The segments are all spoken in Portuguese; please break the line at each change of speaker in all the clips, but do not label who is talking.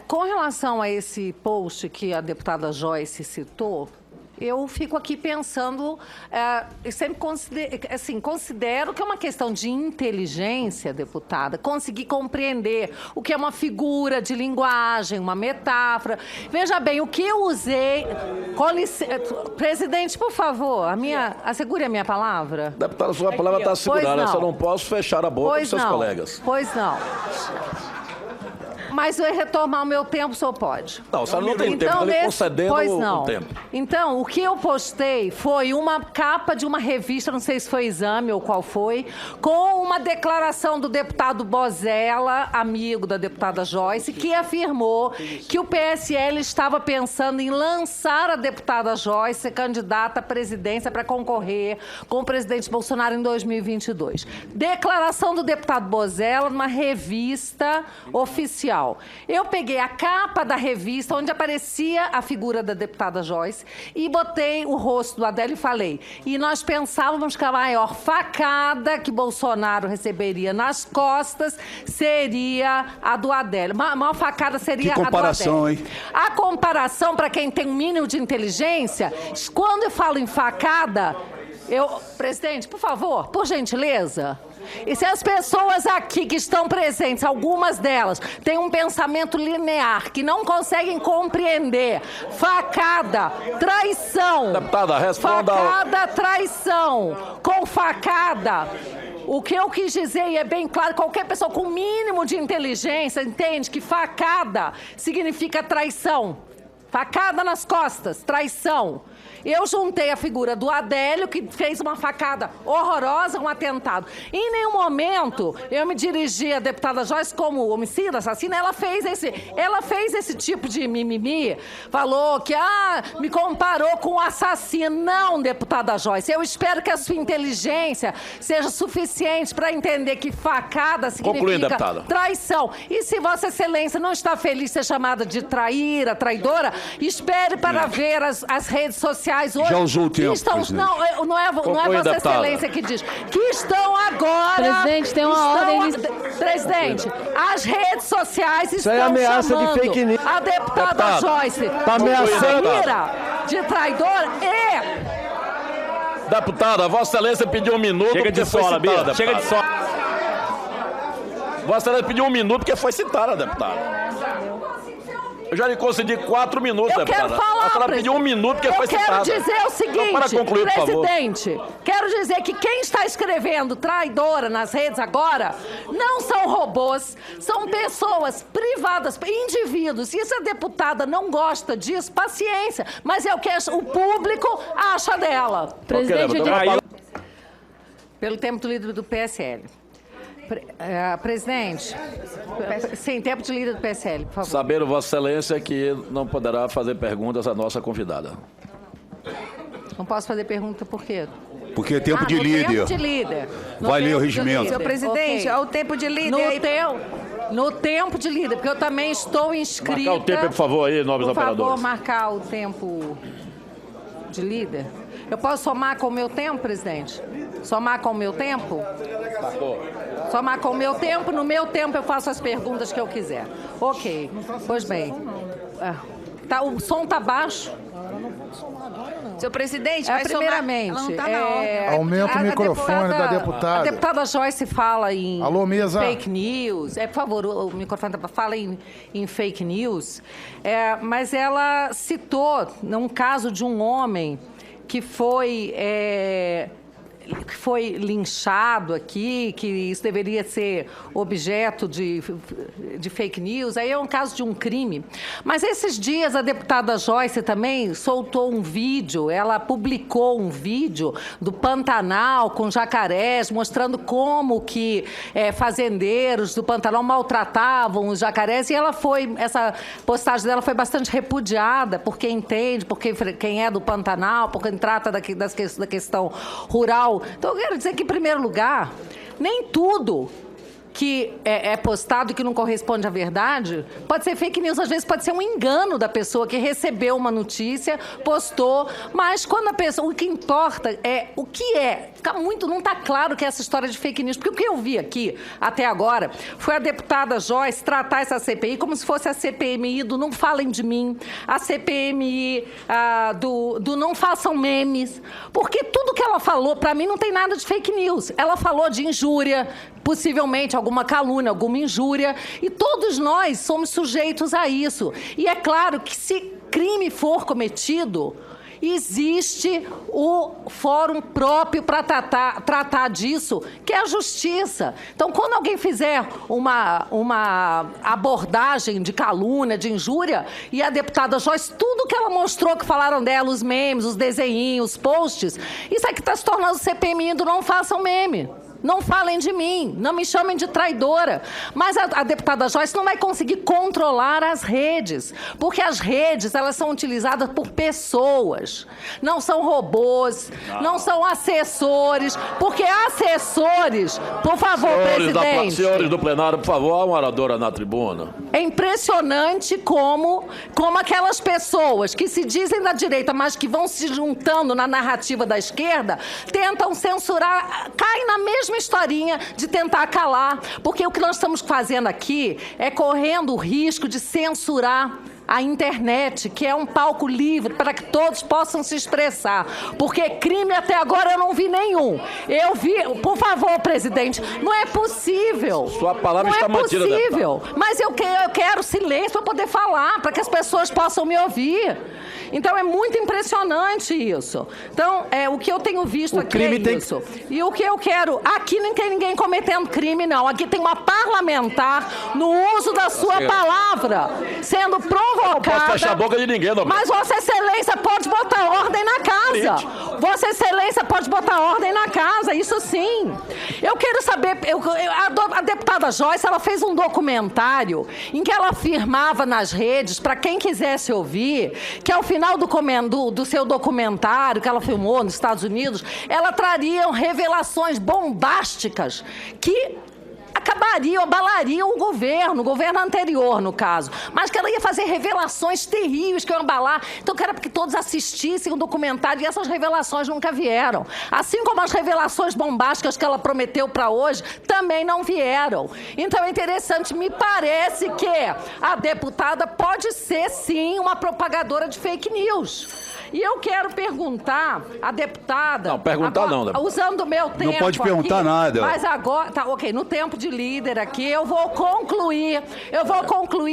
Com relação a esse post que a deputada Joyce citou, eu fico aqui pensando, sempre considero que é uma questão de inteligência, deputada, conseguir compreender o que é uma figura de linguagem, uma metáfora. Veja bem, o que eu usei... Presidente, por favor, assegure a minha palavra.
Deputada, sua palavra está assegurada, eu só não posso fechar a boca dos seus colegas.
Pois não. Mas eu retomar o meu tempo, o senhor pode.
Não, o senhor não tem tempo, ele concedendo o tempo.
Então, o que eu postei foi uma capa de uma revista, não sei se foi Exame ou qual foi, com uma declaração do deputado Bozella, amigo da deputada Joyce, que afirmou que o PSL estava pensando em lançar a deputada Joyce candidata à presidência para concorrer com o presidente Bolsonaro em 2022. Declaração do deputado Bozella numa revista oficial. Eu peguei a capa da revista onde aparecia a figura da deputada Joyce e botei o rosto do Adélio e falei, e nós pensávamos que a maior facada que Bolsonaro receberia nas costas seria a do Adélio. A maior facada seria a do Adélio. Que comparação, hein? A comparação, para quem tem um mínimo de inteligência, quando eu falo em facada, presidente, por favor, por gentileza... E se as pessoas aqui que estão presentes, algumas delas, têm um pensamento linear, que não conseguem compreender facada, traição,
deputada, responda
facada, traição, com facada... O que eu quis dizer, e é bem claro, qualquer pessoa com mínimo de inteligência entende que facada significa traição. Facada nas costas, traição. Eu juntei a figura do Adélio, que fez uma facada horrorosa, um atentado. Em nenhum momento eu me dirigi à deputada Joyce como homicida, assassina. Ela fez esse tipo de mimimi, falou que me comparou com o assassino. Não, deputada Joyce, eu espero que a sua inteligência seja suficiente para entender que facada significa traição. E se Vossa Excelência não está feliz de ser chamada de traíra, traidora, espere para ver as redes sociais hoje.
Já usou o tempo,
não é Vossa Excelência que diz. Que estão agora...
Presidente, tem uma ordem...
Presidente, as redes sociais estão
é ameaça
chamando
de fake news.
a deputada Joyce
tá ameaçando
de traidora
Deputada, Vossa Excelência pediu um minuto.
Chega de sola, Bia. Chega de sola.
Vossa Excelência pediu um minuto porque foi citada, deputada. Eu já lhe concedi 4 minutos, deputada.
Quero falar,
a senhora pediu um minuto porque foi citada.
Eu quero dizer o seguinte,
para concluir,
presidente, quero dizer que quem está escrevendo traidora nas redes agora não são robôs, são pessoas privadas, indivíduos. E se a deputada não gosta disso, paciência, mas é o que o público acha dela.
Presidente,
pelo tempo do líder do PSL. Presidente, sim, tempo de líder do PSL, por favor.
Saber, Vossa Excelência, que não poderá fazer perguntas à nossa convidada.
Não posso fazer pergunta por quê?
Porque é tempo de líder.
Tempo de líder.
Vai ler o regimento.
Senhor presidente, é o tempo de líder.
No tempo de líder, porque eu também estou inscrita...
Marcar o tempo, por favor, aí, nobres operadores.
Por favor, marcar o tempo de líder. Eu posso somar com o meu tempo, presidente? Somar com o meu tempo? Somar com o meu tempo. No meu tempo eu faço as perguntas que eu quiser. Ok. Pois bem. O som está baixo.
Senhor presidente, vai
primeiramente,
somar... Ela não tá na ordem.
Aumenta o microfone da deputada.
A deputada Joyce fala em
Alô, mesa.
fake news. Por favor, o microfone fala em fake news. Mas ela citou num caso de um homem que foi linchado aqui, que isso deveria ser objeto de fake news. Aí é um caso de um crime. Mas esses dias a deputada Joyce também soltou um vídeo, ela publicou um vídeo do Pantanal com jacarés, mostrando como que fazendeiros do Pantanal maltratavam os jacarés. E essa postagem dela foi bastante repudiada por quem entende, por quem é do Pantanal, por quem trata da questão rural. Então, eu quero dizer que, em primeiro lugar, nem tudo que é postado e que não corresponde à verdade, pode ser fake news, às vezes pode ser um engano da pessoa que recebeu uma notícia, postou, mas quando a pessoa, o que importa é o que é. Não está claro que é essa história de fake news, porque o que eu vi aqui até agora foi a deputada Joyce tratar essa CPI como se fosse a CPMI do não falem de mim, a CPMI do não façam memes, porque tudo que ela falou, para mim, não tem nada de fake news. Ela falou de injúria, possivelmente alguma calúnia, alguma injúria, e todos nós somos sujeitos a isso. E é claro que se crime for cometido, existe o fórum próprio para tratar disso, que é a justiça. Então, quando alguém fizer uma abordagem de calúnia, de injúria, e a deputada Joyce, tudo que ela mostrou que falaram dela, os memes, os desenhinhos, os posts, isso aqui está se tornando CPMI do não façam meme. Não falem de mim, não me chamem de traidora. Mas a deputada Joyce não vai conseguir controlar as redes, porque as redes, elas são utilizadas por pessoas. Não são robôs, não são assessores, porque assessores, por favor, presidente.
Senhores do plenário, por favor, há uma oradora na tribuna.
É impressionante como aquelas pessoas que se dizem da direita, mas que vão se juntando na narrativa da esquerda, tentam censurar, caem na mesma historinha de tentar calar, porque o que nós estamos fazendo aqui é correndo o risco de censurar a internet, que é um palco livre para que todos possam se expressar. Porque crime até agora eu não vi nenhum. Eu vi, por favor, presidente, não é possível.
Sua palavra está mantida,
não é possível. Mas eu quero silêncio para poder falar, para que as pessoas possam me ouvir. Então, é muito impressionante isso. Então, o que eu tenho visto aqui é isso. E o que eu quero... Aqui não tem ninguém cometendo crime, não. Aqui tem uma parlamentar no uso da sua palavra, sendo provocada.
Não posso fechar a boca de ninguém, não.
Mas Vossa Excelência pode botar ordem na casa. Vossa Excelência pode botar ordem na casa, isso sim. Eu quero saber... A deputada Joyce, ela fez um documentário em que ela afirmava nas redes, para quem quisesse ouvir, que ao final do seu documentário que ela filmou nos Estados Unidos, ela traria revelações bombásticas que abalariam o governo anterior, no caso. Mas que ela ia fazer revelações terríveis que iam abalar. Então, eu quero que todos assistissem o documentário e essas revelações nunca vieram. Assim como as revelações bombásticas que ela prometeu para hoje também não vieram. Então, é interessante. Me parece que a deputada pode ser, sim, uma propagadora de fake news. E eu quero perguntar à deputada...
Não, perguntar
agora,
não, deputada.
usando o meu tempo
Não pode perguntar
aqui,
nada.
Mas agora... Tá, ok, no tempo de líder aqui, eu vou concluir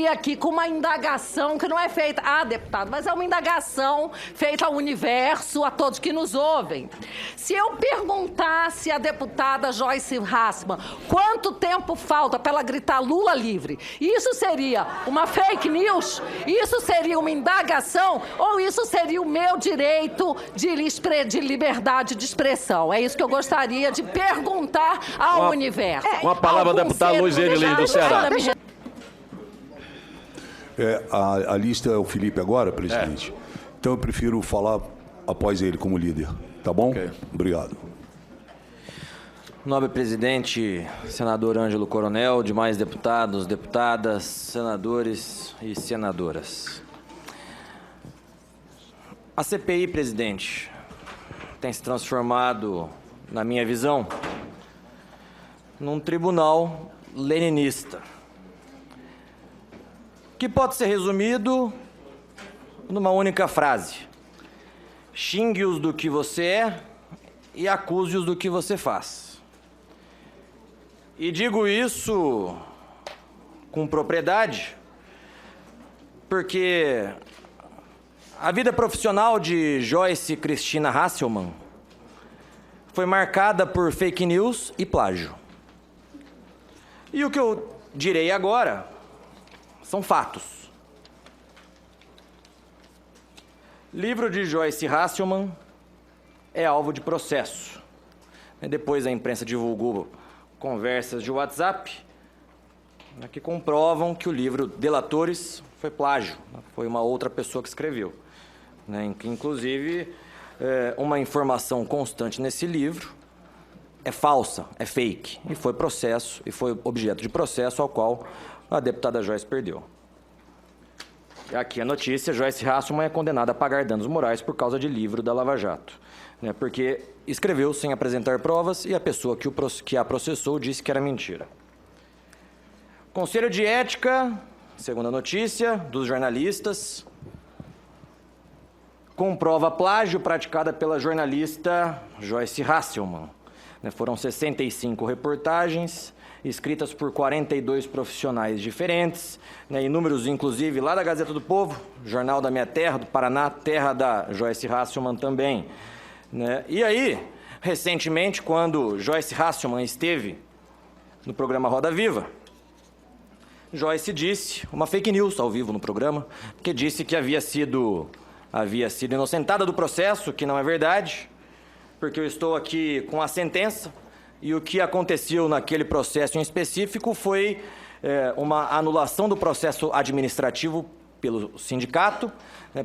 aqui com uma indagação que não é feita... deputado, mas é uma indagação feita ao universo, a todos que nos ouvem. Se eu perguntasse à deputada Joyce Hasselmann quanto tempo falta para ela gritar Lula livre, isso seria uma fake news? Isso seria uma indagação? Ou isso seria o meu direito de liberdade de expressão? É isso que eu gostaria de perguntar ao universo.
Uma palavra, deputada Luiz Erilene do Ceará.
A lista é o Felipe agora, presidente. Então eu prefiro falar após ele como líder. Tá bom?
Ok.
Obrigado.
Nobre presidente, senador Ângelo Coronel, demais deputados, deputadas, senadores e senadoras. A CPI, presidente, tem se transformado, na minha visão, num tribunal leninista, que pode ser resumido numa única frase: xingue-os do que você é e acuse-os do que você faz. E digo isso com propriedade, porque a vida profissional de Joyce Cristina Hasselmann foi marcada por fake news e plágio. E o que eu direi agora são fatos. Livro de Joyce Hasselmann é alvo de processo. Depois a imprensa divulgou conversas de WhatsApp que comprovam que o livro Delatores foi plágio. Foi uma outra pessoa que escreveu. Inclusive, uma informação constante nesse livro é falsa, é fake. E foi processo, e foi objeto de processo ao qual a deputada Joyce perdeu. E aqui a notícia: Joyce Hasselmann é condenada a pagar danos morais por causa de livro da Lava Jato, né, porque escreveu sem apresentar provas e a pessoa que a processou disse que era mentira. Conselho de Ética, segunda notícia, dos jornalistas, comprova plágio praticada pela jornalista Joyce Hasselmann. Foram 65 reportagens, escritas por 42 profissionais diferentes, e números, inclusive, lá da Gazeta do Povo, Jornal da Minha Terra, do Paraná, terra da Joyce Hasselmann também. E aí, recentemente, quando Joyce Hasselmann esteve no programa Roda Viva, Joyce disse uma fake news ao vivo no programa, que disse que havia sido inocentada do processo, que não é verdade, porque eu estou aqui com a sentença e o que aconteceu naquele processo em específico foi uma anulação do processo administrativo pelo sindicato,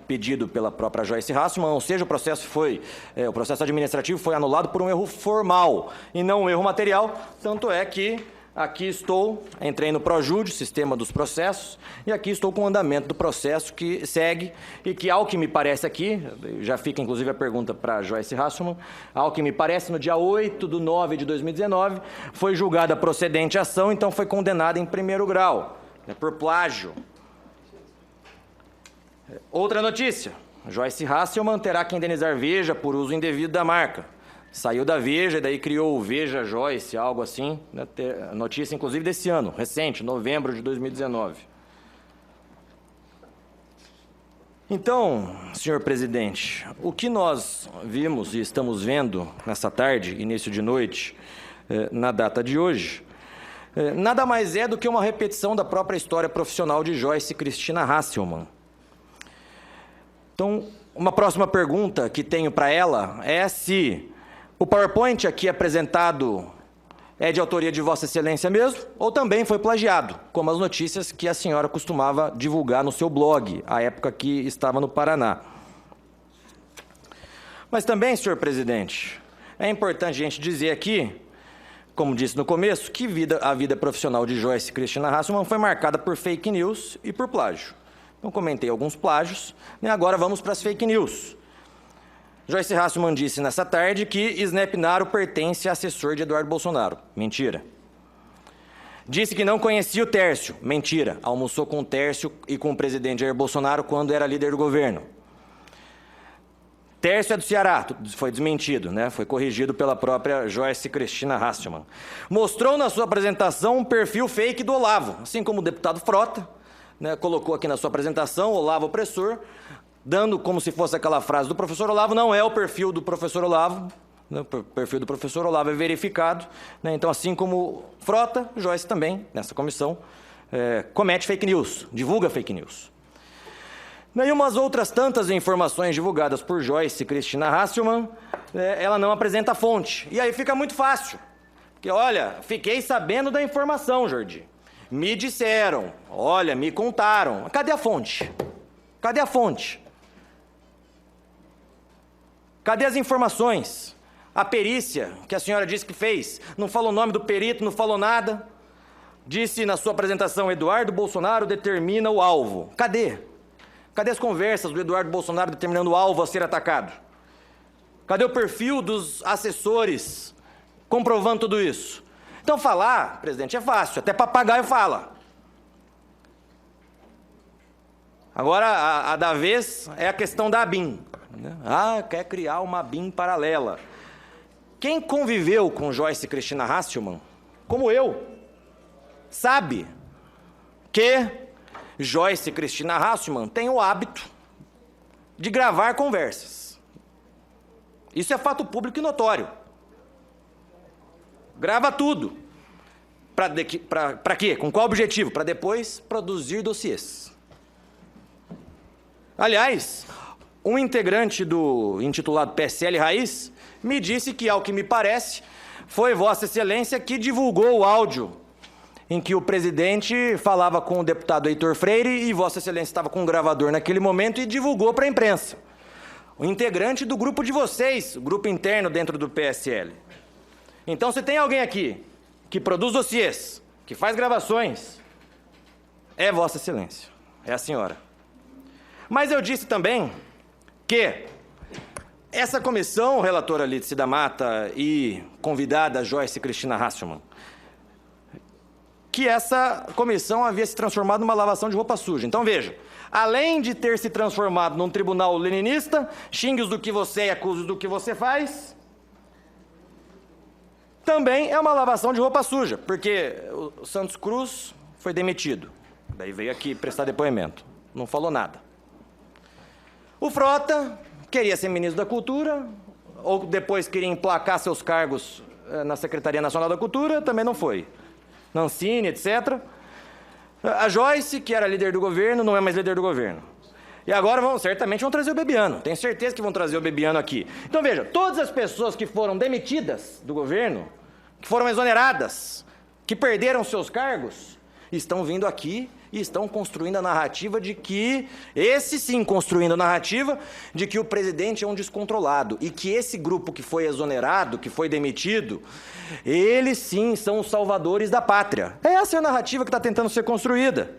pedido pela própria Joyce Hasselmann, ou seja, o processo administrativo foi anulado por um erro formal e não um erro material, tanto é que aqui entrei no Projúdio, sistema dos processos, e aqui estou com o andamento do processo que segue e que, ao que me parece aqui, já fica inclusive a pergunta para Joyce Hasselmann, ao que me parece, no dia 8/9/2019, foi julgada procedente a ação, então foi condenada em primeiro grau, por plágio. Outra notícia: Joyce Hasselmann terá que indenizar Veja por uso indevido da marca. Saiu da Veja e daí criou o Veja Joyce, algo assim, notícia inclusive desse ano, recente, novembro de 2019. Então, senhor presidente, o que nós vimos e estamos vendo nessa tarde, início de noite, na data de hoje, nada mais é do que uma repetição da própria história profissional de Joyce Cristina Hasselmann. Então, uma próxima pergunta que tenho para ela é se o PowerPoint aqui apresentado é de autoria de Vossa Excelência mesmo, ou também foi plagiado, como as notícias que a senhora costumava divulgar no seu blog, à época que estava no Paraná. Mas também, senhor presidente, é importante a gente dizer aqui, como disse no começo, que a vida profissional de Joyce Cristina Hasselmann foi marcada por fake news e por plágio. Então, comentei alguns plágios, e agora vamos para as fake news. Joyce Hasselmann disse nessa tarde que Snepnaro pertence a assessor de Eduardo Bolsonaro. Mentira. Disse que não conhecia o Tércio. Mentira. Almoçou com o Tércio e com o presidente Jair Bolsonaro quando era líder do governo. Tércio é do Ceará. Foi desmentido, Foi corrigido pela própria Joyce Cristina Hasselmann. Mostrou na sua apresentação um perfil fake do Olavo, assim como o deputado Frota, colocou aqui na sua apresentação, Olavo opressor, dando como se fosse aquela frase do professor Olavo. Não é o perfil do professor Olavo, o perfil do professor Olavo é verificado, Então, assim como Frota, Joyce também, nessa comissão, comete fake news, divulga fake news. E umas outras tantas informações divulgadas por Joyce Cristina Hasselmann, ela não apresenta fonte. E aí fica muito fácil, porque, olha, fiquei sabendo da informação, Jordi. Me disseram, olha, me contaram. Cadê a fonte? Cadê a fonte? Cadê as informações? A perícia que a senhora disse que fez, não falou o nome do perito, não falou nada. Disse na sua apresentação, Eduardo Bolsonaro determina o alvo. Cadê? Cadê as conversas do Eduardo Bolsonaro determinando o alvo a ser atacado? Cadê o perfil dos assessores comprovando tudo isso? Então falar, presidente, é fácil, até papagaio fala. Agora, a da vez é a questão da ABIN. Quer criar uma ABIN paralela. Quem conviveu com Joyce Cristina Hasselmann, como eu, sabe que Joyce Cristina Hasselmann tem o hábito de gravar conversas. Isso é fato público e notório. Grava tudo. Para quê? Com qual objetivo? Para depois produzir dossiês. Aliás, um integrante do intitulado PSL Raiz me disse que, ao que me parece, foi Vossa Excelência que divulgou o áudio em que o presidente falava com o deputado Heitor Freire e Vossa Excelência estava com um gravador naquele momento e divulgou para a imprensa. O integrante do grupo de vocês, grupo interno dentro do PSL. Então, se tem alguém aqui que produz dossiês, que faz gravações, é Vossa Excelência, é a senhora. Mas eu disse também que essa comissão, relatora Lídice da Mata e convidada Joyce Cristina Hasselmann, que essa comissão havia se transformado numa lavação de roupa suja. Então, veja, além de ter se transformado num tribunal leninista, xingue-os do que você é e acuse-os do que você faz, também é uma lavação de roupa suja, porque o Santos Cruz foi demitido. Daí veio aqui prestar depoimento. Não falou nada. O Frota queria ser ministro da Cultura, ou depois queria emplacar seus cargos na Secretaria Nacional da Cultura, também não foi. Nancini, etc. A Joyce, que era líder do governo, não é mais líder do governo. E agora certamente vão trazer o Bebiano. Tenho certeza que vão trazer o Bebiano aqui. Então veja, todas as pessoas que foram demitidas do governo, que foram exoneradas, que perderam seus cargos, estão vindo aqui e estão construindo a narrativa de que, esse sim construindo a narrativa, de que o presidente é um descontrolado e que esse grupo que foi exonerado, que foi demitido, eles sim são os salvadores da pátria. Essa é a narrativa que está tentando ser construída.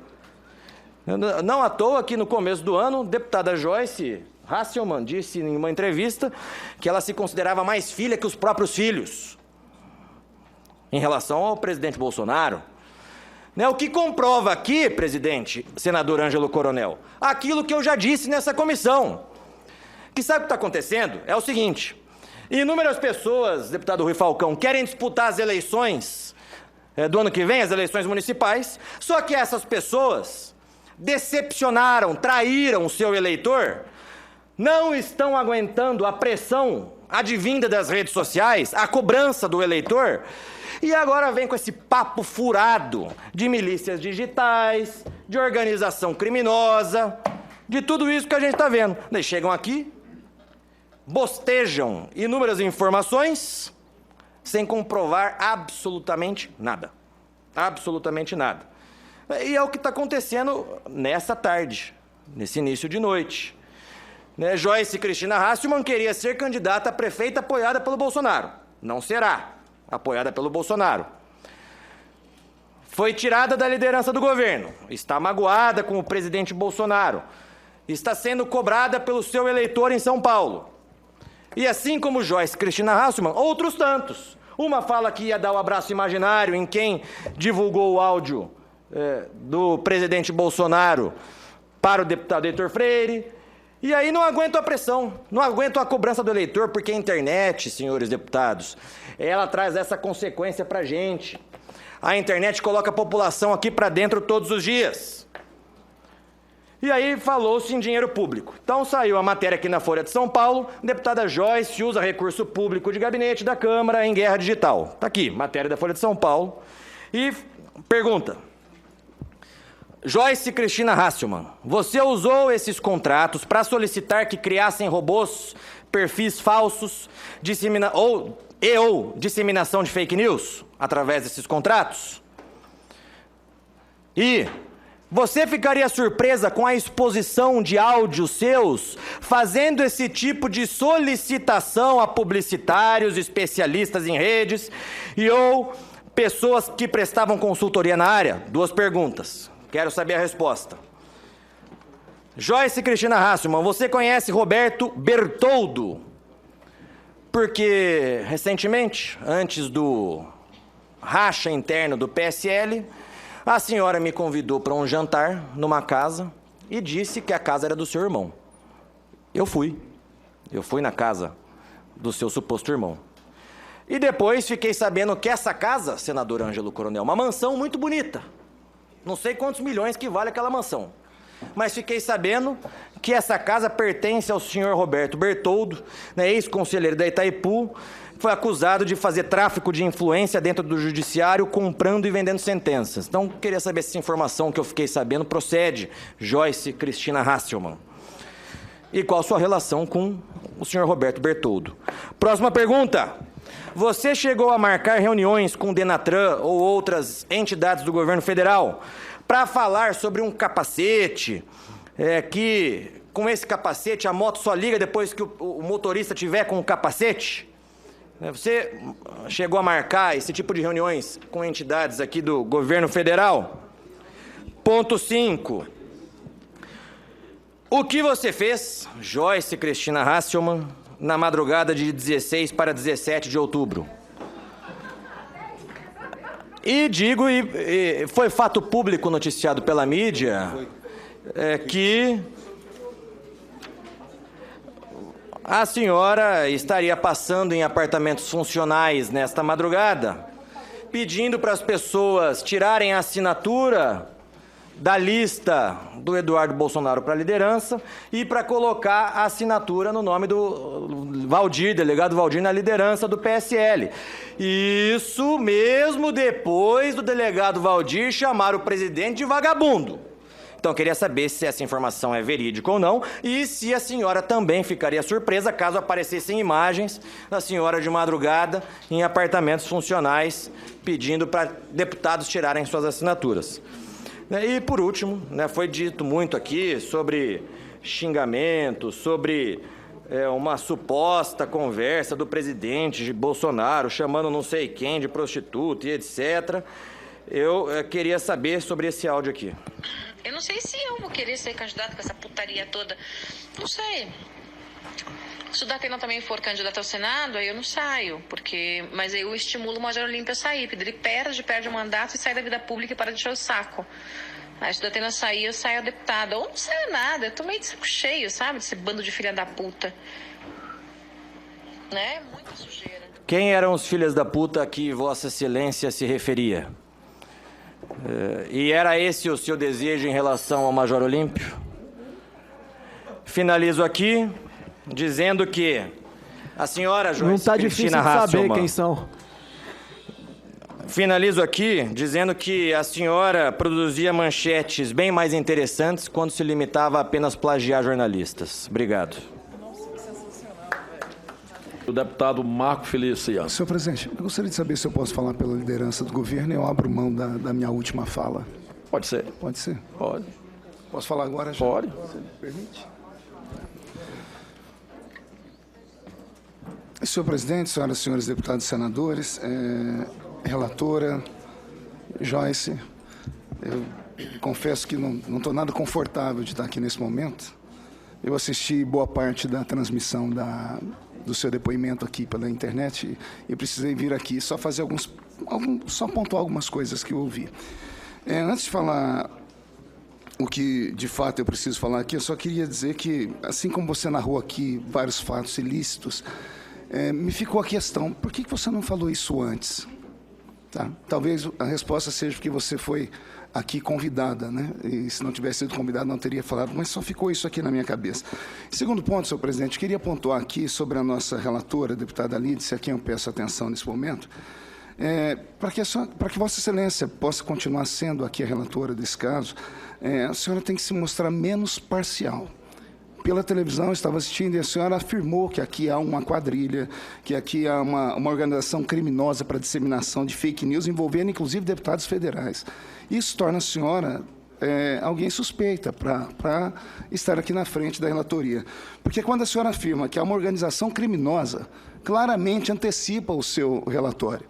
Não à toa que no começo do ano, a deputada Joyce Hasselmann disse em uma entrevista que ela se considerava mais filha que os próprios filhos em relação ao presidente Bolsonaro. O que comprova aqui, presidente, senador Ângelo Coronel, aquilo que eu já disse nessa comissão. Que sabe o que está acontecendo? É o seguinte, inúmeras pessoas, deputado Rui Falcão, querem disputar as eleições do ano que vem, as eleições municipais, só que essas pessoas decepcionaram, traíram o seu eleitor, não estão aguentando a pressão advinda das redes sociais, a cobrança do eleitor, e agora vem com esse papo furado de milícias digitais, de organização criminosa, de tudo isso que a gente está vendo. Eles chegam aqui, bostejam inúmeras informações, sem comprovar absolutamente nada. Absolutamente nada. E é o que está acontecendo nessa tarde, nesse início de noite. Joyce Cristina Hasselmann queria ser candidata a prefeita apoiada pelo Bolsonaro. Não será apoiada pelo Bolsonaro. Foi tirada da liderança do governo. Está magoada com o presidente Bolsonaro. Está sendo cobrada pelo seu eleitor em São Paulo. E assim como Joyce Cristina Hasselmann, outros tantos. Uma fala que ia dar o abraço imaginário em quem divulgou o áudio do presidente Bolsonaro para o deputado Heitor Freire. E aí não aguento a pressão, não aguento a cobrança do eleitor, porque a internet, senhores deputados, ela traz essa consequência pra gente. A internet coloca a população aqui pra dentro todos os dias. E aí falou-se em dinheiro público. Então saiu a matéria aqui na Folha de São Paulo, deputada Joyce usa recurso público de gabinete da Câmara em guerra digital. Tá aqui, matéria da Folha de São Paulo. E pergunta: Joyce Cristina Hasselmann, você usou esses contratos para solicitar que criassem robôs, perfis falsos, ou disseminação de fake news através desses contratos? E você ficaria surpresa com a exposição de áudios seus fazendo esse tipo de solicitação a publicitários, especialistas em redes ou pessoas que prestavam consultoria na área? Duas perguntas. Quero saber a resposta. Joyce Cristina Hasselmann, você conhece Roberto Bertoldo? Porque, recentemente, antes do racha interno do PSL, a senhora me convidou para um jantar numa casa e disse que a casa era do seu irmão. Eu fui na casa do seu suposto irmão. E depois fiquei sabendo que essa casa, senador Ângelo Coronel, uma mansão muito bonita. Não sei quantos milhões que vale aquela mansão. Mas fiquei sabendo que essa casa pertence ao senhor Roberto Bertoldo, ex-conselheiro da Itaipu, que foi acusado de fazer tráfico de influência dentro do judiciário, comprando e vendendo sentenças. Então, queria saber se essa informação que eu fiquei sabendo procede, Joyce Cristina Hasselmann. E qual a sua relação com o senhor Roberto Bertoldo? Próxima pergunta. Você chegou a marcar reuniões com o Denatran ou outras entidades do governo federal para falar sobre um capacete, que com esse capacete a moto só liga depois que o motorista tiver com o capacete? Você chegou a marcar esse tipo de reuniões com entidades aqui do governo federal? Ponto 5. O que você fez, Joyce Cristina Hasselmann, na madrugada de 16 para 17 de outubro? E digo, e foi fato público noticiado pela mídia, que a senhora estaria passando em apartamentos funcionais nesta madrugada, pedindo para as pessoas tirarem a assinatura da lista do Eduardo Bolsonaro para a liderança e para colocar a assinatura no nome do Valdir, delegado Valdir, na liderança do PSL. Isso mesmo depois do delegado Valdir chamar o presidente de vagabundo. Então, eu queria saber se essa informação é verídica ou não e se a senhora também ficaria surpresa caso aparecessem imagens da senhora de madrugada em apartamentos funcionais pedindo para deputados tirarem suas assinaturas. E, por último, foi dito muito aqui sobre xingamento, sobre uma suposta conversa do presidente Bolsonaro chamando não sei quem de prostituta e etc. Eu queria saber sobre esse áudio aqui.
Eu não sei se eu vou querer ser candidato com essa putaria toda. Não sei. Se o Datena também for candidato ao Senado, aí eu não saio. Mas aí eu estimulo o Major Olímpio a sair. Porque ele perde o mandato e sai da vida pública e para de encher o saco. Aí se o Datena sair, eu saio a deputada. Ou não saio nada. Eu tô meio de saco cheio, sabe? Desse bando de filha da puta. Né? Muita sujeira.
Quem eram os filhos da puta a que Vossa Excelência se referia? E era esse o seu desejo em relação ao Major Olímpio? Finalizo aqui dizendo que a senhora Joyce
Não está difícil
Cristina
de saber
Hasselmann...
quem são.
Finalizo aqui dizendo que a senhora produzia manchetes bem mais interessantes quando se limitava a apenas plagiar jornalistas. Obrigado.
O deputado Marco Feliciano.
Senhor presidente, eu gostaria de saber se eu posso falar pela liderança do governo e eu abro mão da minha última fala.
Pode ser?
Pode ser?
Pode.
Posso falar agora já?
Pode.
Você me permite? Senhor presidente, senhoras e senhores deputados e senadores, relatora, Joyce, eu confesso que não estou nada confortável de estar aqui nesse momento. Eu assisti boa parte da transmissão do seu depoimento aqui pela internet e precisei vir aqui só fazer só pontuar algumas coisas que eu ouvi. Antes de falar o que de fato eu preciso falar aqui, eu só queria dizer que, assim como você narrou aqui vários fatos ilícitos, me ficou a questão, por que você não falou isso antes? Tá? Talvez a resposta seja porque você foi aqui convidada, né? E se não tivesse sido convidada, não teria falado, mas só ficou isso aqui na minha cabeça. Segundo ponto, senhor presidente, queria pontuar aqui sobre a nossa relatora, a deputada Lídice, a quem eu peço atenção nesse momento, para que Vossa Excelência possa continuar sendo aqui a relatora desse caso, a senhora tem que se mostrar menos parcial. Pela televisão, eu estava assistindo e a senhora afirmou que aqui há uma quadrilha, que aqui há uma organização criminosa para disseminação de fake news, envolvendo inclusive deputados federais. Isso torna a senhora alguém suspeita para estar aqui na frente da relatoria. Porque quando a senhora afirma que há uma organização criminosa, claramente antecipa o seu relatório,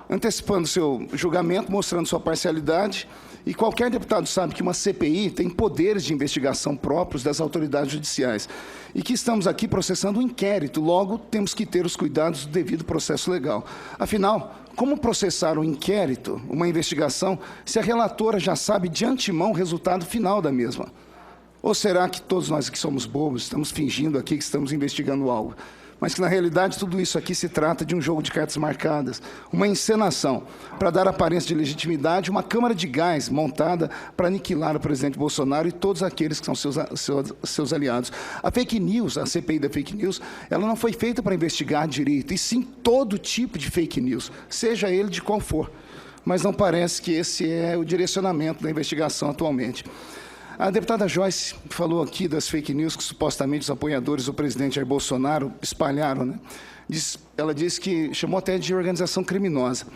antecipando o seu julgamento, mostrando sua parcialidade. E qualquer deputado sabe que uma CPI tem poderes de investigação próprios das autoridades judiciais e que estamos aqui processando um inquérito, logo temos que ter os cuidados do devido processo legal. Afinal, como processar um inquérito, uma investigação, se a relatora já sabe de antemão o resultado final da mesma? Ou será que todos nós que somos bobos estamos fingindo aqui que estamos investigando algo? Mas que, na realidade, tudo isso aqui se trata de um jogo de cartas marcadas, uma encenação para dar aparência de legitimidade, uma câmara de gás montada para aniquilar o presidente Bolsonaro e todos aqueles que são seus aliados. A fake news, a CPI da fake news, ela não foi feita para investigar direito, e sim todo tipo de fake news, seja ele de qual for. Mas não parece que esse é o direcionamento da investigação atualmente. A deputada Joyce falou aqui das fake news que supostamente os apoiadores do presidente Jair Bolsonaro espalharam, né? Ela disse que chamou até de organização criminosa.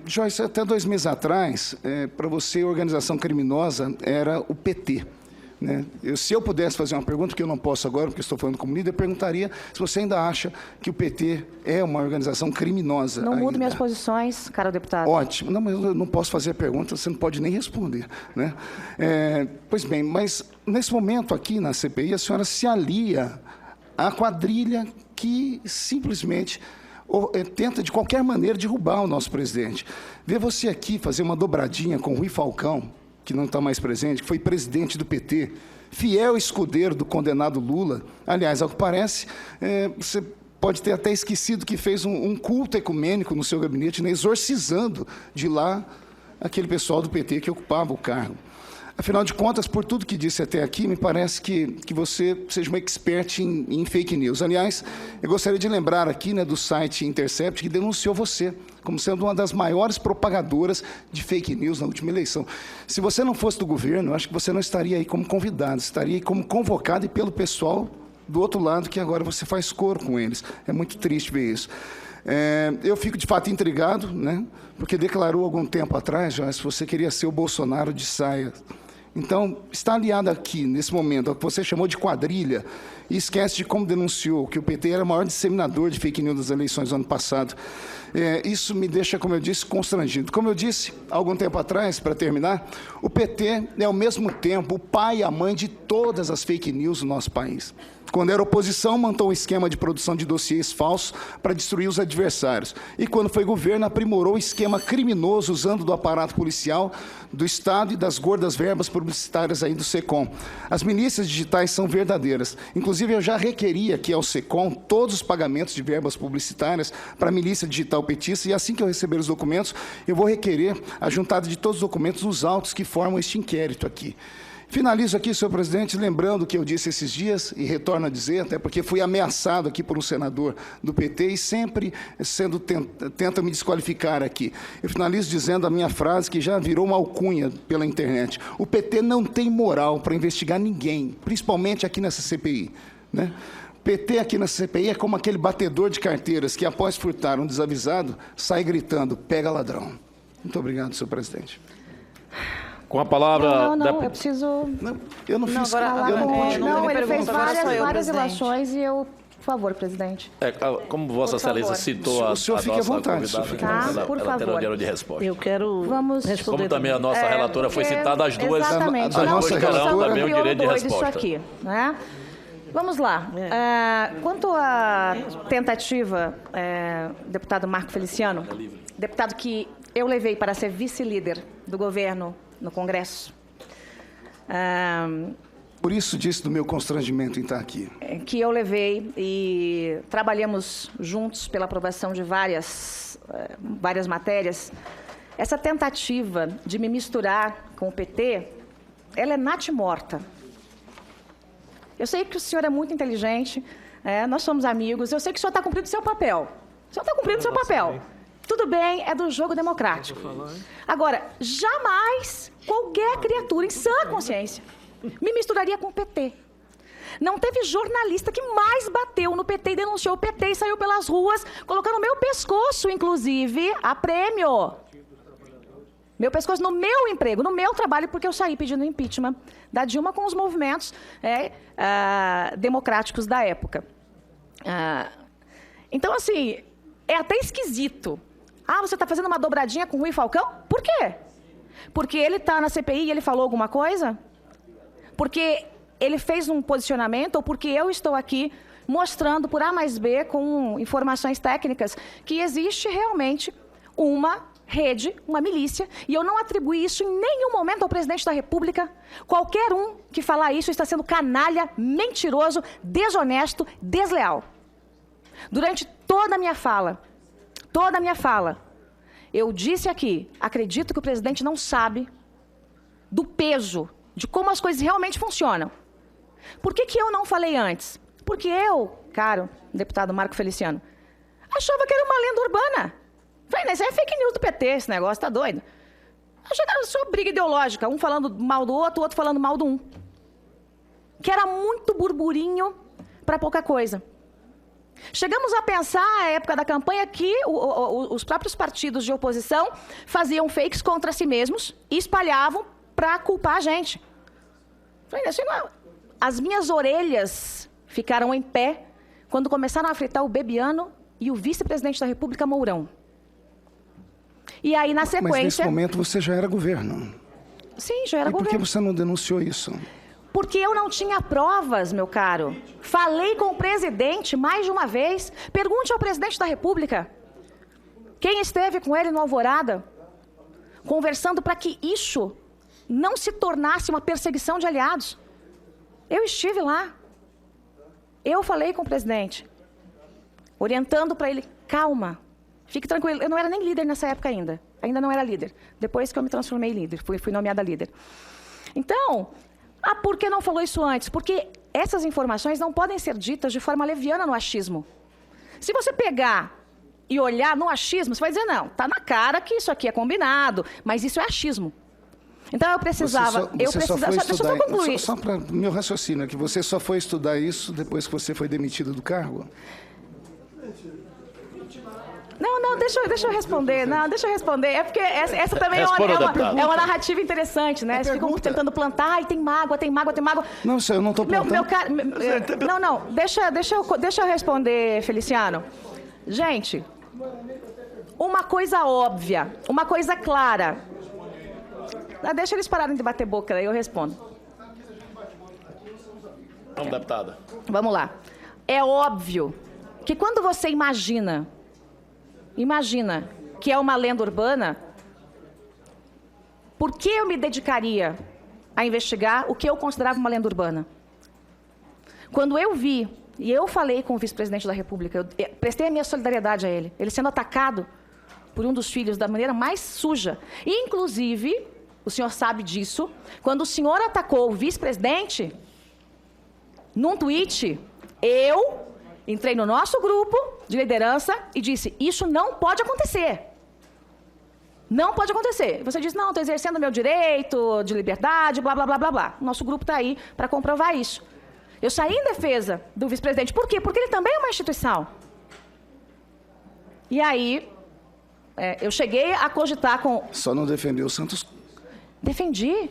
Joyce, até 2 meses atrás, para você, organização criminosa era o PT. né? Se eu pudesse fazer uma pergunta, que eu não posso agora, porque estou falando como líder, eu perguntaria se você ainda acha que o PT é uma organização criminosa.
Não mudo
ainda.
minhas posições, caro deputado.
Ótimo. Não, mas eu não posso fazer a pergunta, você não pode nem responder, né? Pois bem, mas nesse momento aqui na CPI, a senhora se alia à quadrilha que simplesmente tenta de qualquer maneira derrubar o nosso presidente. Ver você aqui fazer uma dobradinha com Rui Falcão, que não está mais presente, que foi presidente do PT, fiel escudeiro do condenado Lula. Aliás, ao que parece, você pode ter até esquecido que fez um culto ecumênico no seu gabinete, né, exorcizando de lá aquele pessoal do PT que ocupava o cargo. Afinal de contas, por tudo que disse até aqui, me parece que você seja um expert em fake news. Aliás, eu gostaria de lembrar aqui, né, do site Intercept, que denunciou você como sendo uma das maiores propagadoras de fake news na última eleição. Se você não fosse do governo, eu acho que você não estaria aí como convidado, estaria aí como convocado e pelo pessoal do outro lado, que agora você faz coro com eles. É muito triste ver isso. Eu fico, de fato, intrigado, né, porque declarou algum tempo atrás, já, se você queria ser o Bolsonaro de saia. Então, está aliado aqui, nesse momento, ao que você chamou de quadrilha, e esquece de como denunciou que o PT era o maior disseminador de fake news das eleições do ano passado. Isso me deixa, como eu disse, constrangido. Como eu disse, há algum tempo atrás, para terminar, o PT é, ao mesmo tempo, o pai e a mãe de todas as fake news do nosso país. Quando era oposição, montou um esquema de produção de dossiês falsos para destruir os adversários. E quando foi governo, aprimorou o esquema criminoso usando do aparato policial, do Estado e das gordas verbas publicitárias aí do SECOM. As milícias digitais são verdadeiras. Inclusive, eu já requeri aqui ao SECOM todos os pagamentos de verbas publicitárias para a milícia digital petista, e assim que eu receber os documentos, eu vou requerer a juntada de todos os documentos nos autos que formam este inquérito aqui. Finalizo aqui, senhor presidente, lembrando o que eu disse esses dias, e retorno a dizer, até porque fui ameaçado aqui por um senador do PT e sempre tenta me desqualificar aqui. Eu finalizo dizendo a minha frase, que já virou uma alcunha pela internet. O PT não tem moral para investigar ninguém, principalmente aqui nessa CPI, né? O PT aqui na CPI é como aquele batedor de carteiras que, após furtar um desavisado, sai gritando, pega ladrão. Muito obrigado, senhor presidente.
Com a palavra...
Não, eu preciso...
Não, eu não fiz...
agora-
eu não continuo.
Não, ele fez
Agora sou eu,
várias
presidente.
ilações e eu... Por favor, presidente.
Como Vossa
Por favor.
Excelência citou
O senhor
a
fique à
nossa
vontade,
convidada,
o senhor fique à
vontade. Por
ela terá
favor.
o direito de resposta.
Eu quero
Vamos-
responder.
Como também a nossa relatora foi citada, as duas,
Exatamente.
a
Não,
nossa
discussão
relatora-
também o
criou
direito de
doido
resposta.
Isso aqui, né? Vamos lá. Quanto à tentativa, deputado Marco Feliciano, deputado que eu levei para ser vice-líder do governo no Congresso,
Por isso disse do meu constrangimento em estar aqui.
que eu levei e trabalhamos juntos pela aprovação de várias matérias. Essa tentativa de me misturar com o PT, ela é natimorta. Eu sei que o senhor é muito inteligente, nós somos amigos, eu sei que o senhor está cumprindo o seu papel. O senhor está cumprindo o seu papel. Tudo bem, é do jogo democrático. Agora, jamais qualquer criatura em sã consciência me misturaria com o PT. Não teve jornalista que mais bateu no PT e denunciou o PT e saiu pelas ruas, colocando meu pescoço, inclusive, a prêmio. Meu pescoço no meu emprego, no meu trabalho, porque eu saí pedindo impeachment da Dilma com os movimentos democráticos da época. Então, assim, é até esquisito. Você está fazendo uma dobradinha com o Rui Falcão? Por quê? Porque ele está na CPI e ele falou alguma coisa? Porque ele fez um posicionamento ou porque eu estou aqui mostrando por A mais B, com informações técnicas, que existe realmente uma rede, uma milícia, e eu não atribuí isso em nenhum momento ao presidente da República. Qualquer um que falar isso está sendo canalha, mentiroso, desonesto, desleal. Durante toda a minha fala, eu disse aqui, acredito que o presidente não sabe do peso, de como as coisas realmente funcionam. Por que eu não falei antes? Porque eu, caro deputado Marco Feliciano, achava que era uma lenda urbana. Falei, isso é fake news do PT, esse negócio, tá doido? Achei que era só briga ideológica, um falando mal do outro, o outro falando mal do um. Que era muito burburinho para pouca coisa. Chegamos a pensar, à época da campanha, que os próprios partidos de oposição faziam fakes contra si mesmos e espalhavam para culpar a gente. As minhas orelhas ficaram em pé quando começaram a fritar o Bebiano e o vice-presidente da República, Mourão. E aí, na sequência...
Mas nesse momento você já era governo.
Sim, já era
E por
governo.
que você não denunciou isso?
Porque eu não tinha provas, meu caro. Falei com o presidente mais de uma vez. Pergunte ao presidente da República. Quem esteve com ele no Alvorada, conversando para que isso não se tornasse uma perseguição de aliados. Eu estive lá. Eu falei com o presidente, orientando para ele, calma, fique tranquilo. Eu não era nem líder nessa época ainda. Ainda não era líder. Depois que eu me transformei em líder, fui nomeada líder. Então, por que não falou isso antes? Porque essas informações não podem ser ditas de forma leviana no achismo. Se você pegar e olhar no achismo, você vai dizer, não, está na cara que isso aqui é combinado, mas isso é achismo. Então eu precisava... Deixa eu só concluir.
Só para o meu raciocínio, que você só foi estudar isso depois que você foi demitido do cargo?
Não, deixa eu responder. Não, deixa eu responder. É porque essa também é uma narrativa interessante, né? Eles ficam tentando plantar, e tem mágoa.
Não, eu não estou plantando.
Deixa eu responder, Feliciano. Gente, uma coisa óbvia, uma coisa clara. Deixa eles pararem de bater boca, aí eu respondo.
Vamos, deputada.
Vamos lá. É óbvio que quando você imagina que é uma lenda urbana, por que eu me dedicaria a investigar o que eu considerava uma lenda urbana? Quando eu vi, e eu falei com o vice-presidente da República, eu prestei a minha solidariedade a ele sendo atacado por um dos filhos da maneira mais suja. E, inclusive, o senhor sabe disso, quando o senhor atacou o vice-presidente, num tweet, eu entrei no nosso grupo de liderança e disse, isso não pode acontecer. Não pode acontecer. E você disse, não, estou exercendo meu direito de liberdade, blá, blá, blá, blá, blá. O nosso grupo está aí para comprovar isso. Eu saí em defesa do vice-presidente. Por quê? Porque ele também é uma instituição. E aí, eu cheguei a cogitar com...
Só não defendeu o Santos?
Defendi.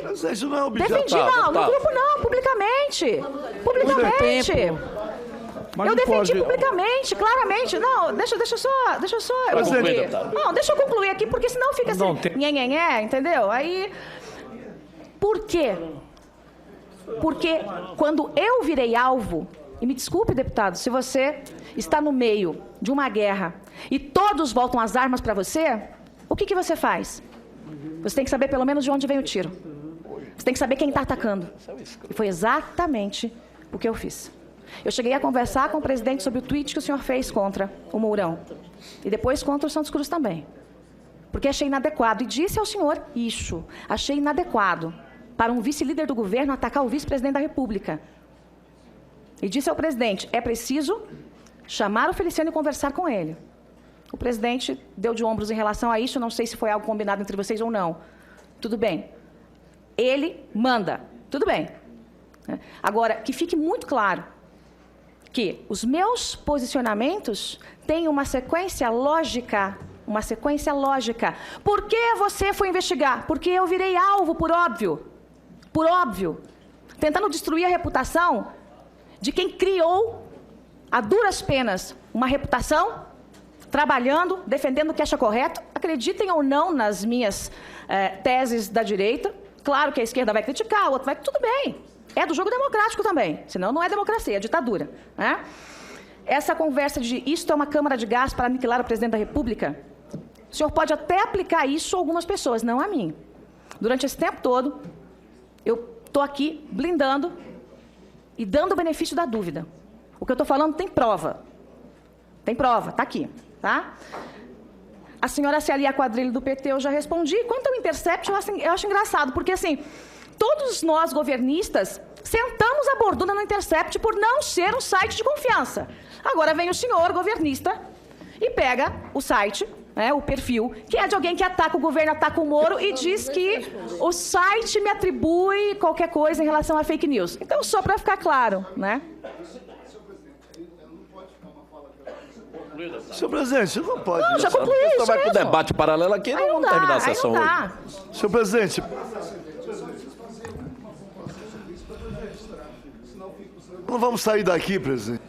Mas isso não é objeto.
Defendi, não. No grupo não, publicamente.
Mas
eu
não
defendi
pode...
publicamente, claramente. Não, deixa eu só eu concluir. Não, deixa eu concluir aqui, porque senão fica assim, entendeu? Aí, por quê? Porque quando eu virei alvo, e me desculpe, deputado, se você está no meio de uma guerra e todos voltam as armas para você, o que você faz? Você tem que saber pelo menos de onde vem o tiro. Você tem que saber quem está atacando. E foi exatamente o que eu fiz. Eu cheguei a conversar com o presidente sobre o tweet que o senhor fez contra o Mourão. E depois contra o Santos Cruz também. Porque achei inadequado. E disse ao senhor isso. Achei inadequado para um vice-líder do governo atacar o vice-presidente da República. E disse ao presidente, é preciso chamar o Feliciano e conversar com ele. O presidente deu de ombros em relação a isso, não sei se foi algo combinado entre vocês ou não. Tudo bem. Ele manda. Tudo bem. Agora, que fique muito claro que os meus posicionamentos têm uma sequência lógica. Uma sequência lógica. Por que você foi investigar? Porque eu virei alvo, por óbvio. Por óbvio. Tentando destruir a reputação de quem criou, a duras penas, uma reputação, trabalhando, defendendo o que acha correto. Acreditem ou não nas minhas teses da direita. Claro que a esquerda vai criticar, o outro vai... Tudo bem. É do jogo democrático também. Senão não é democracia, é ditadura. Né? Essa conversa de isto é uma câmara de gás para aniquilar o presidente da República, o senhor pode até aplicar isso a algumas pessoas, não a mim. Durante esse tempo todo, eu estou aqui blindando e dando o benefício da dúvida. O que eu estou falando tem prova. Tem prova, está aqui. Tá? A senhora se alia à quadrilha do PT, eu já respondi. Quanto ao Intercept, eu acho engraçado, porque assim, todos nós governistas sentamos a borduna no Intercept por não ser um site de confiança. Agora vem o senhor governista e pega o site, o perfil, que é de alguém que ataca o governo, ataca o Moro e diz que o site me atribui qualquer coisa em relação a fake news. Então, só para ficar claro, né?
Senhor presidente, você não pode...
Não, já concluí isso
Você vai
mesmo.
com o debate paralelo aqui, não vamos terminar a sessão hoje.
Dá.
Senhor presidente, Não vamos sair daqui, presidente.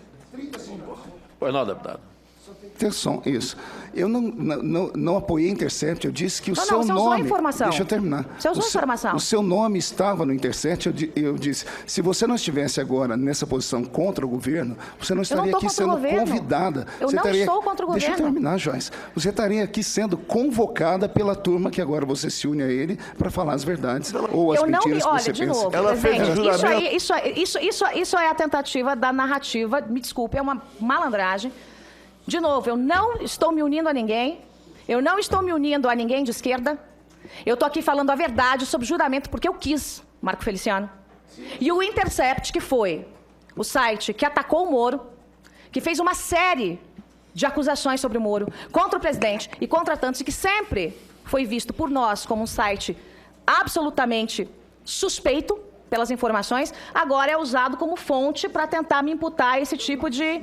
Pois não, deputado.
Atenção, isso. Eu não apoiei Intercept, eu disse que o
Não,
seu
você usou a
nome...
informação.
Deixa eu terminar.
Você usou a informação.
O seu nome estava no Intercept, eu disse, se você não estivesse agora nessa posição contra o governo, você não estaria aqui sendo convidada.
Eu não estou contra o governo.
Deixa eu terminar, Joyce. Você estaria aqui sendo convocada pela turma que agora você se une a ele para falar as verdades ou as mentiras que você
de
pensa.
novo,
Ela fez o juramento.
Isso é a tentativa da narrativa, me desculpe, é uma malandragem. De novo, eu não estou me unindo a ninguém, eu não estou me unindo a ninguém de esquerda, eu estou aqui falando a verdade sobre juramento porque eu quis, Marco Feliciano. E o Intercept, que foi o site que atacou o Moro, que fez uma série de acusações sobre o Moro, contra o presidente e contra tantos, e que sempre foi visto por nós como um site absolutamente suspeito pelas informações, agora é usado como fonte para tentar me imputar esse tipo de...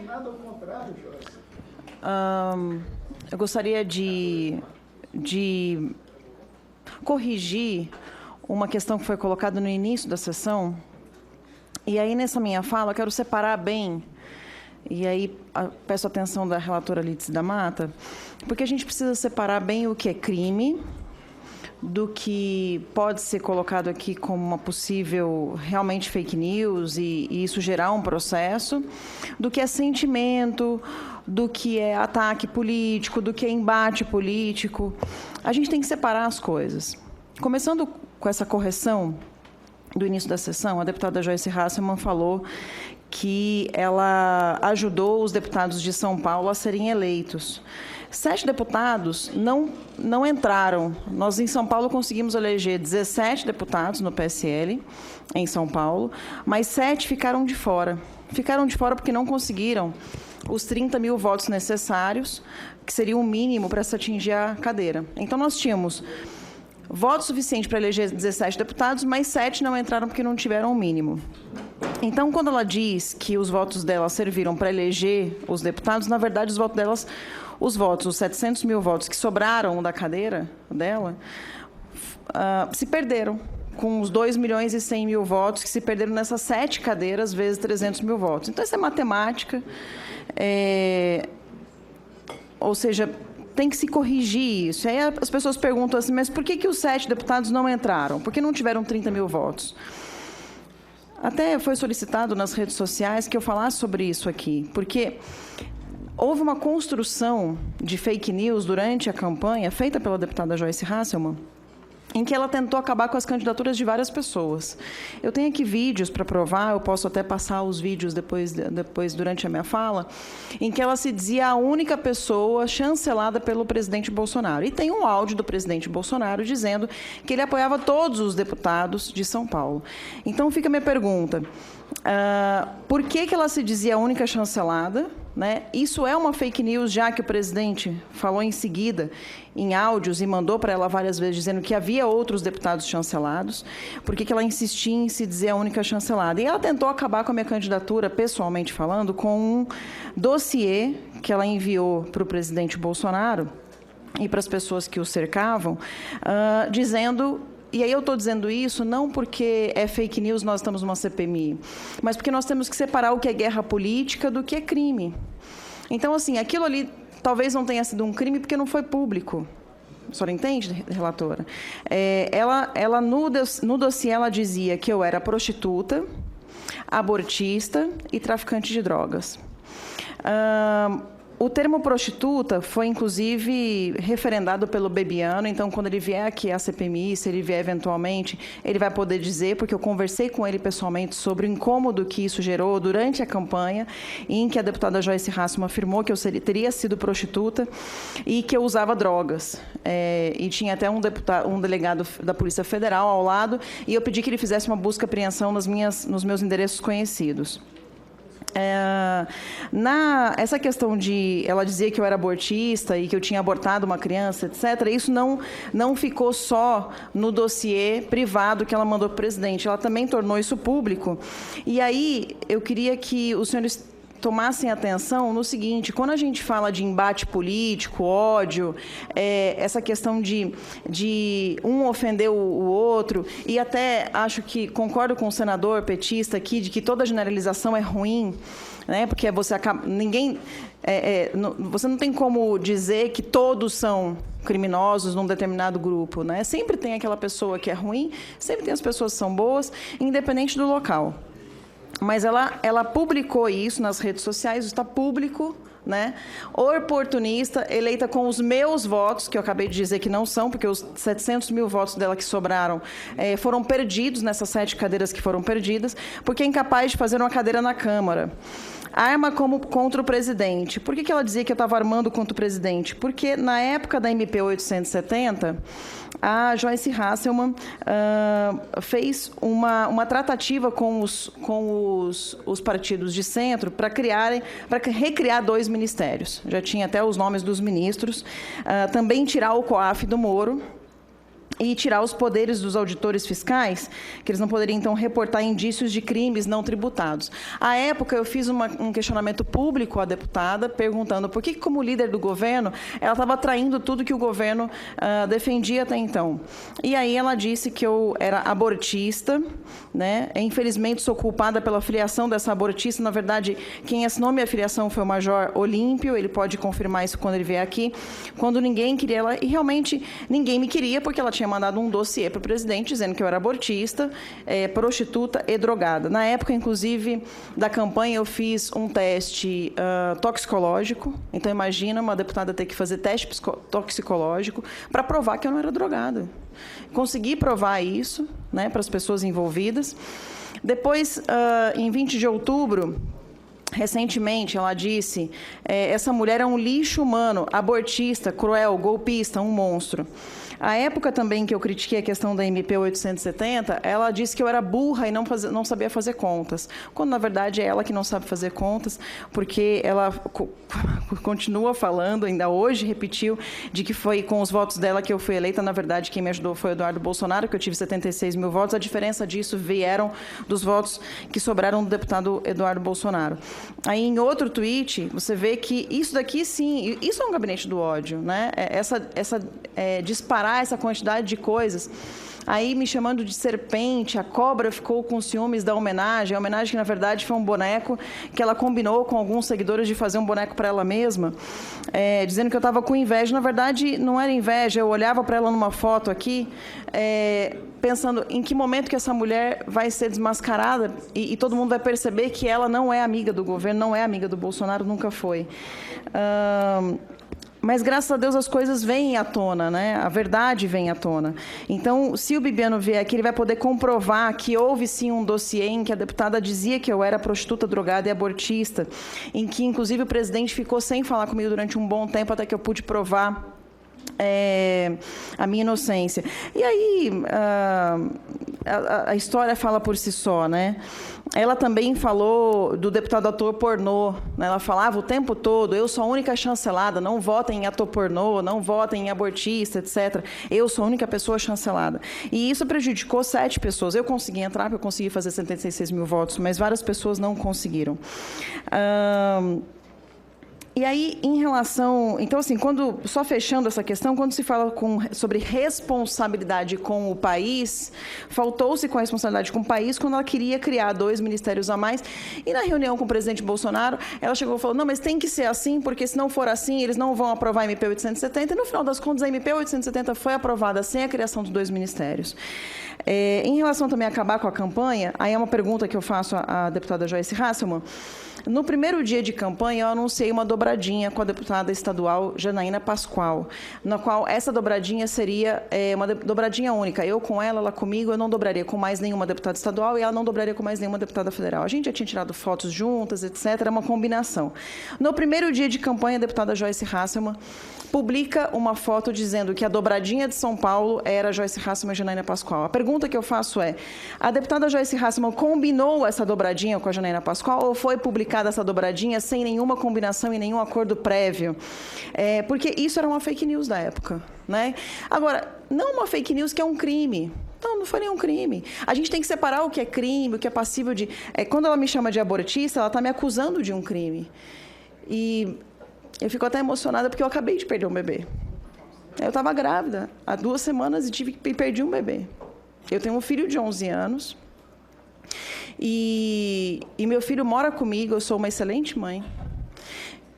Eu gostaria de corrigir uma questão que foi colocada no início da sessão. E aí, nessa minha fala, eu quero separar bem, e aí peço a atenção da relatora Lídice da Mata, porque a gente precisa separar bem o que é crime do que pode ser colocado aqui como uma possível, realmente, fake news e isso gerar um processo, do que é sentimento, do que é ataque político, do que é embate político. A gente tem que separar as coisas. Começando com essa correção do início da sessão, a deputada Joyce Hasselmann falou que ela ajudou os deputados de São Paulo a serem eleitos. 7 deputados não entraram. Nós, em São Paulo, conseguimos eleger 17 deputados no PSL, em São Paulo, mas 7 ficaram de fora. Ficaram de fora porque não conseguiram os 30 mil votos necessários, que seria o mínimo para se atingir a cadeira. Então, nós tínhamos voto suficiente para eleger 17 deputados, mas 7 não entraram porque não tiveram o mínimo. Então, quando ela diz que os votos dela serviram para eleger os deputados, na verdade, os 700 mil votos que sobraram da cadeira dela, se perderam, com os 2 milhões e 100 mil votos que se perderam nessas 7 cadeiras, vezes 300 mil votos. Então, isso é matemática, ou seja, tem que se corrigir isso. Aí as pessoas perguntam assim, mas por que os 7 deputados não entraram? Por que não tiveram 30 mil votos? Até foi solicitado nas redes sociais que eu falasse sobre isso aqui, porque houve uma construção de fake news durante a campanha feita pela deputada Joyce Hasselmann, em que ela tentou acabar com as candidaturas de várias pessoas. Eu tenho aqui vídeos para provar, eu posso até passar os vídeos depois durante a minha fala, em que ela se dizia a única pessoa chancelada pelo presidente Bolsonaro. E tem um áudio do presidente Bolsonaro dizendo que ele apoiava todos os deputados de São Paulo. Então, fica a minha pergunta. Por que ela se dizia a única chancelada? Né? Isso é uma fake news, já que o presidente falou em seguida, em áudios, e mandou para ela várias vezes, dizendo que havia outros deputados chancelados. Por que ela insistia em se dizer a única chancelada? E ela tentou acabar com a minha candidatura, pessoalmente falando, com um dossiê que ela enviou para o presidente Bolsonaro e para as pessoas que o cercavam, dizendo... E aí eu estou dizendo isso não porque é fake news, nós estamos numa CPMI, mas porque nós temos que separar o que é guerra política do que é crime. Então, assim, aquilo ali talvez não tenha sido um crime porque não foi público. A senhora entende, relatora? Ela no dossiê, ela dizia que eu era prostituta, abortista e traficante de drogas. O termo prostituta foi, inclusive, referendado pelo Bebiano. Então, quando ele vier aqui à CPMI, se ele vier eventualmente, ele vai poder dizer, porque eu conversei com ele pessoalmente sobre o incômodo que isso gerou durante a campanha, em que a deputada Joyce Hasselmann afirmou que eu teria sido prostituta e que eu usava drogas. E tinha até um delegado da Polícia Federal ao lado, e eu pedi que ele fizesse uma busca e apreensão nos meus endereços conhecidos. Essa questão de ela dizer que eu era abortista e que eu tinha abortado uma criança, etc., isso não ficou só no dossiê privado que ela mandou para o presidente, ela também tornou isso público. E aí eu queria que os senhores tomassem atenção no seguinte: quando a gente fala de embate político, ódio, essa questão de um ofender o outro, e até acho que concordo com o senador petista aqui de que toda generalização é ruim, né? Porque você acaba, você não tem como dizer que todos são criminosos num determinado grupo, né? Sempre tem aquela pessoa que é ruim, sempre tem as pessoas que são boas, independente do local. Mas ela publicou isso nas redes sociais, está público, né? Oportunista, eleita com os meus votos, que eu acabei de dizer que não são, porque os 700 mil votos dela que sobraram foram perdidos nessas 7 cadeiras que foram perdidas, porque é incapaz de fazer uma cadeira na Câmara. Arma contra o presidente. Por que ela dizia que eu estava armando contra o presidente? Porque, na época da MP 870, a Joyce Hasselmann fez uma tratativa com os partidos de centro para recriar 2 ministérios. Já tinha até os nomes dos ministros. Também tirar o COAF do Moro e tirar os poderes dos auditores fiscais, que eles não poderiam, então, reportar indícios de crimes não tributados. À época, eu fiz um questionamento público à deputada, perguntando por que, como líder do governo, ela estava traindo tudo que o governo defendia até então. E aí ela disse que eu era abortista, né? Infelizmente, sou culpada pela filiação dessa abortista. Na verdade, quem assinou minha filiação foi o Major Olímpio, ele pode confirmar isso quando ele vier aqui, quando ninguém queria ela, e realmente ninguém me queria, porque ela tinha mandado um dossiê para o presidente dizendo que eu era abortista, prostituta e drogada. Na época, inclusive, da campanha, eu fiz um teste toxicológico. Então, imagina uma deputada ter que fazer teste toxicológico para provar que eu não era drogada. Consegui provar isso, né, para as pessoas envolvidas. Depois, em 20 de outubro... Recentemente, ela disse, essa mulher é um lixo humano, abortista, cruel, golpista, um monstro. À época também que eu critiquei a questão da MP 870, ela disse que eu era burra e não sabia fazer contas. Quando, na verdade, é ela que não sabe fazer contas, porque ela continua falando, ainda hoje repetiu, de que foi com os votos dela que eu fui eleita. Na verdade, quem me ajudou foi o Eduardo Bolsonaro, que eu tive 76 mil votos. A diferença disso vieram dos votos que sobraram do deputado Eduardo Bolsonaro. Aí, em outro tweet, você vê que isso daqui, sim, isso é um gabinete do ódio, né? Disparar essa quantidade de coisas. Aí, me chamando de serpente, a cobra ficou com ciúmes da homenagem. A homenagem que, na verdade, foi um boneco que ela combinou com alguns seguidores de fazer um boneco para ela mesma, dizendo que eu estava com inveja. Na verdade, não era inveja. Eu olhava para ela numa foto aqui, pensando em que momento que essa mulher vai ser desmascarada e todo mundo vai perceber que ela não é amiga do governo, não é amiga do Bolsonaro, nunca foi. Mas, graças a Deus, as coisas vêm à tona, né? A verdade vem à tona. Então, se o Bibiano vier aqui, ele vai poder comprovar que houve, sim, um dossiê em que a deputada dizia que eu era prostituta, drogada e abortista, em que, inclusive, o presidente ficou sem falar comigo durante um bom tempo, até que eu pude provar a minha inocência. E aí, a história fala por si só, né? Ela também falou do deputado ator pornô, né? Ela falava o tempo todo, eu sou a única chancelada, não votem em ator pornô, não votem em abortista, etc. Eu sou a única pessoa chancelada. E isso prejudicou 7 pessoas. Eu consegui entrar, porque eu consegui fazer 76 mil votos, mas várias pessoas não conseguiram. E aí, em relação... Então, assim, só fechando essa questão, quando se fala sobre responsabilidade com o país, faltou-se com a responsabilidade com o país quando ela queria criar 2 ministérios a mais. E na reunião com o presidente Bolsonaro, ela chegou e falou, não, mas tem que ser assim, porque se não for assim, eles não vão aprovar a MP 870. E, no final das contas, a MP 870 foi aprovada sem a criação dos 2 ministérios. Em relação também a acabar com a campanha, aí é uma pergunta que eu faço à deputada Joyce Hasselmann. No primeiro dia de campanha, eu anunciei uma dobradinha com a deputada estadual Janaína Pascoal, na qual essa dobradinha seria uma dobradinha única. Eu com ela, ela comigo, eu não dobraria com mais nenhuma deputada estadual e ela não dobraria com mais nenhuma deputada federal. A gente já tinha tirado fotos juntas, etc., era uma combinação. No primeiro dia de campanha, a deputada Joyce Hasselmann publica uma foto dizendo que a dobradinha de São Paulo era Joyce Hasselmann e Janaína Pascoal. A pergunta que eu faço é, a deputada Joyce Hasselmann combinou essa dobradinha com a Janaína Pascoal ou foi publicada essa dobradinha sem nenhuma combinação e nenhum acordo prévio? Porque isso era uma fake news da época, né? Agora, não uma fake news que é um crime, Não foi nenhum crime. A gente tem que separar o que é crime, o que é passível de... quando ela me chama de abortista, ela está me acusando de um crime. E eu fico até emocionada porque eu acabei de perder um bebê. Eu estava grávida há 2 semanas e perdi um bebê. Eu tenho um filho de 11 anos. E meu filho mora comigo, eu sou uma excelente mãe.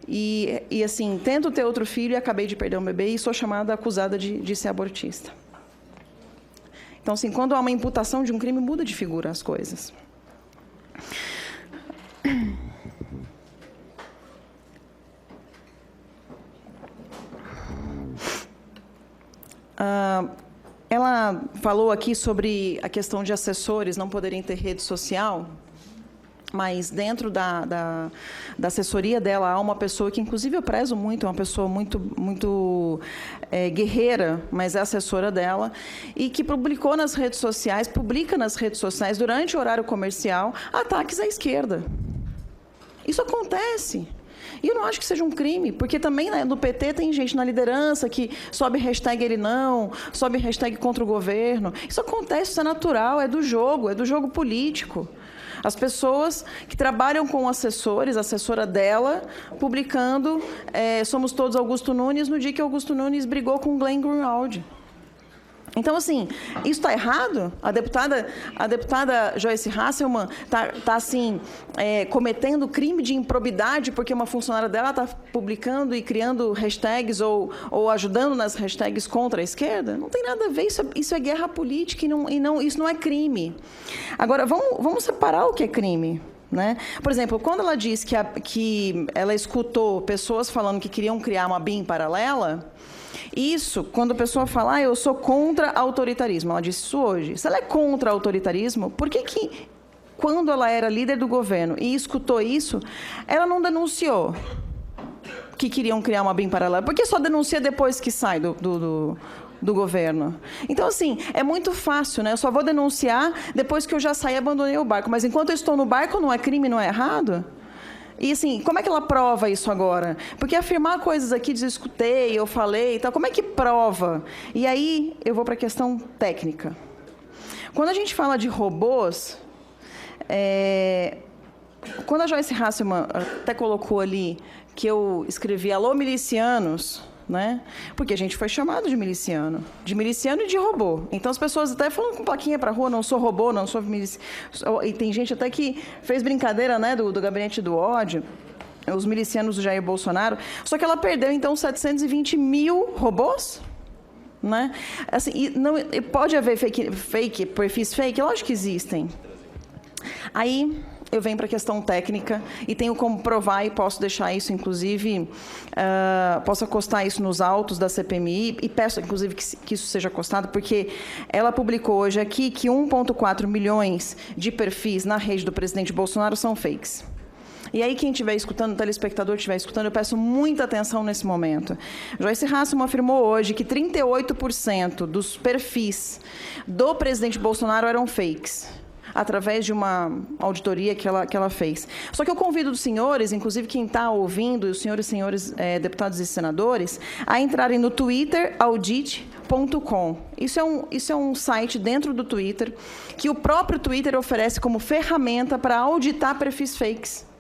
E assim, tento ter outro filho e acabei de perder um bebê e sou acusada de ser abortista. Então, assim, quando há uma imputação de um crime, muda de figura as coisas. Ela falou aqui sobre a questão de assessores não poderem ter rede social, mas dentro da assessoria dela há uma pessoa que, inclusive, eu prezo muito, é uma pessoa muito guerreira, mas é assessora dela, e que publica nas redes sociais, durante o horário comercial, ataques à esquerda. Isso acontece. E eu não acho que seja um crime, porque também, né, no PT tem gente na liderança que sobe hashtag ele não, sobe hashtag contra o governo. Isso acontece, isso é natural, é do jogo político. As pessoas que trabalham com assessores, a assessora dela, publicando Somos Todos Augusto Nunes, no dia que Augusto Nunes brigou com Glenn Greenwald. Então, assim, isso está errado? A deputada Joyce Hasselmann está assim, cometendo crime de improbidade porque uma funcionária dela está publicando e criando hashtags ou ajudando nas hashtags contra a esquerda? Não tem nada a ver, isso é guerra política isso não é crime. Agora, vamos separar o que é crime. Né? Por exemplo, quando ela diz que ela escutou pessoas falando que queriam criar uma BIM paralela, isso, quando a pessoa fala, eu sou contra autoritarismo, ela disse isso hoje. Se ela é contra autoritarismo, por que quando ela era líder do governo e escutou isso, ela não denunciou que queriam criar uma BIM paralela? Por que só denuncia depois que sai do governo? Então, assim, é muito fácil, né? Eu só vou denunciar depois que eu já saí e abandonei o barco. Mas enquanto eu estou no barco, não é crime, não é errado? E, assim, como é que ela prova isso agora? Porque afirmar coisas aqui, diz, eu escutei, eu falei e tal, como é que prova? E aí, eu vou para a questão técnica. Quando a gente fala de robôs, quando a Joyce Hasselmann até colocou ali que eu escrevi alô, milicianos, né? Porque a gente foi chamado de miliciano e de robô. Então as pessoas até falam com plaquinha para rua, não sou robô, não sou miliciano. E tem gente até que fez brincadeira, né, do gabinete do ódio, os milicianos do Jair Bolsonaro. Só que ela perdeu então 720 mil robôs, né? Assim, pode haver perfis fake, lógico que existem. Aí eu venho para a questão técnica e tenho como provar e posso deixar isso, inclusive, posso acostar isso nos autos da CPMI e peço, inclusive, que isso seja acostado, porque ela publicou hoje aqui que 1,4 milhões de perfis na rede do presidente Bolsonaro são fakes. E aí, quem estiver escutando, o telespectador estiver escutando, eu peço muita atenção nesse momento. Joyce Hasselmann afirmou hoje que 38% dos perfis do presidente Bolsonaro eram fakes, através de uma auditoria que ela fez. Só que eu convido os senhores, inclusive quem está ouvindo, os senhores deputados e senadores, a entrarem no Twitter audit.com. Isso é um site dentro do Twitter que o próprio Twitter oferece como ferramenta para auditar perfis fakes.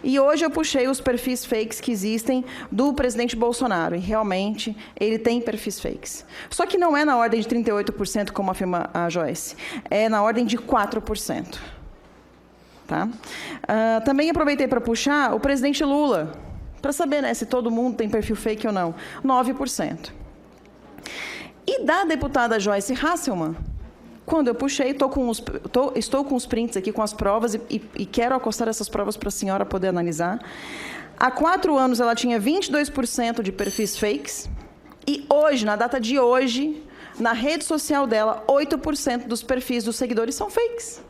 E hoje eu puxei os perfis fakes que existem do presidente Bolsonaro. E, realmente, ele tem perfis fakes. Só que não é na ordem de 38%, como afirma a Joyce. É na ordem de 4%. Tá? Também aproveitei para puxar o presidente Lula, para saber, né, se todo mundo tem perfil fake ou não. 9%. E da deputada Joyce Hasselmann, quando eu puxei, estou com os prints aqui, com as provas, e quero acostar essas provas para a senhora poder analisar. Há 4 anos, ela tinha 22% de perfis fakes, e hoje, na data de hoje, na rede social dela, 8% dos perfis dos seguidores são fakes.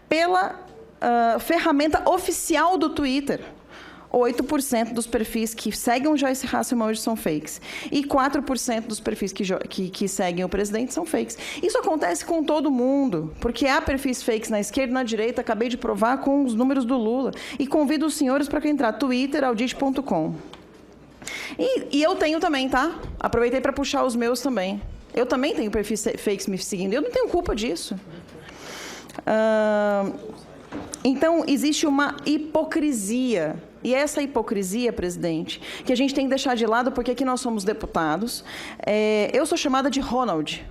Pela ferramenta oficial do Twitter, 8% dos perfis que seguem o Joyce Hasselmann hoje são fakes. E 4% dos perfis que seguem o presidente são fakes. Isso acontece com todo mundo, porque há perfis fakes na esquerda e na direita, acabei de provar com os números do Lula. E convido os senhores para entrar, Twitter, audit.com. E eu tenho também, tá? Aproveitei para puxar os meus também. Eu também tenho perfis fakes me seguindo. Eu não tenho culpa disso. Então, existe uma hipocrisia. E essa hipocrisia, presidente, que a gente tem que deixar de lado, porque aqui nós somos deputados. Eu sou chamada de Ronald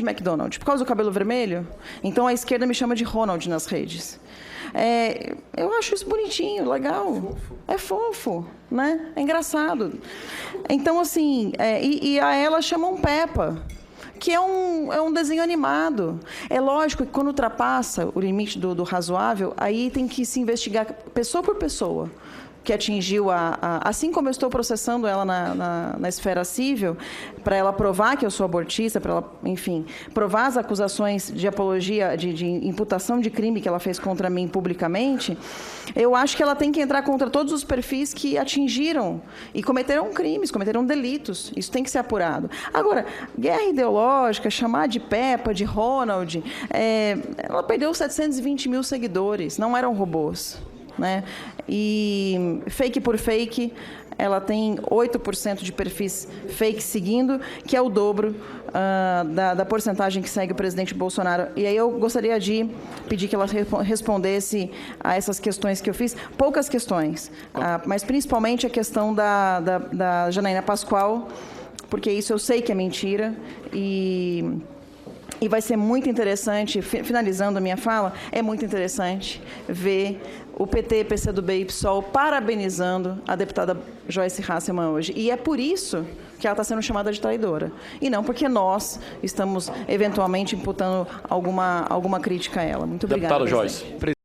McDonald. Por causa do cabelo vermelho, então a esquerda me chama de Ronald nas redes. Eu acho isso bonitinho, legal. É fofo, né? É engraçado. Então, assim, e a ela chamam Peppa, que é um desenho animado. É lógico que quando ultrapassa o limite do razoável, aí tem que se investigar pessoa por pessoa que atingiu assim como eu estou processando ela na esfera civil, para ela provar que eu sou abortista, para ela, enfim, provar as acusações de apologia, de imputação de crime que ela fez contra mim publicamente, eu acho que ela tem que entrar contra todos os perfis que atingiram e cometeram crimes, cometeram delitos. Isso tem que ser apurado. Agora, guerra ideológica, chamar de Peppa, de Ronald, ela perdeu 720 mil seguidores, não eram robôs. Né? E fake por fake, ela tem 8% de perfis fake seguindo, que é o dobro da porcentagem que segue o presidente Bolsonaro. E aí eu gostaria de pedir que ela respondesse a essas questões que eu fiz. Poucas questões, mas principalmente a questão da Janaína Pascoal, porque isso eu sei que é mentira e vai ser muito interessante, finalizando a minha fala, é muito interessante ver o PT, PCdoB e PSOL parabenizando a deputada Joyce Hasselmann hoje. E é por isso que ela está sendo chamada de traidora. E não porque nós estamos, eventualmente, imputando alguma crítica a ela. Muito obrigada,
Deputada
presidente.
Joyce.